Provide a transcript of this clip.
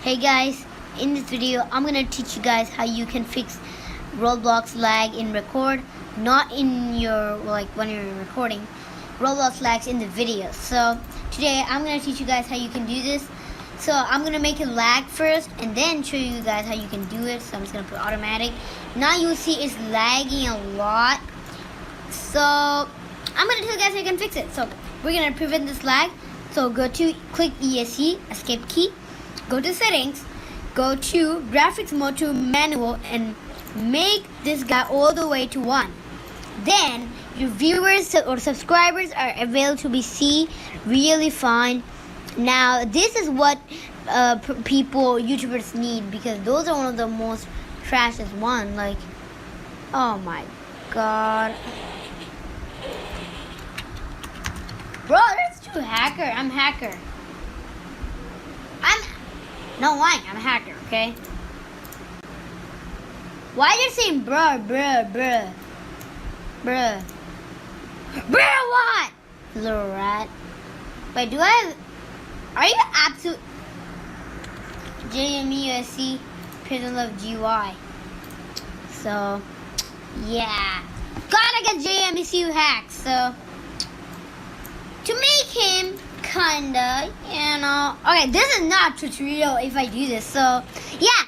Hey guys, in this video I'm gonna teach you guys how you can fix Roblox lag in record, not in your when you're recording. Roblox lags in the video. So today I'm gonna teach you guys how you can do this. So I'm gonna make it lag first and then show you guys how you can do it. So I'm just gonna put automatic. Now you'll see it's lagging a lot. So I'm gonna tell you guys how you can fix it. So we're gonna prevent this lag. So click ESC, escape key. Go to settings, go to graphics mode to manual and make this guy all the way to 1. Then your viewers or subscribers are available to be seen really fine. Now this is what YouTubers need, because those are one of the most trashiest one. Like, oh my god. Bro, that's too hacker. I'm hacker. No lying, I'm a hacker, okay? Why are you saying bruh? Bruh, what? Little rat. Wait, are you absolute JMUSC Prison Love GY? So, yeah. Gotta get JMUSC hacked, so. To make him kinda, okay, this is not tutorial if I do this, so yeah.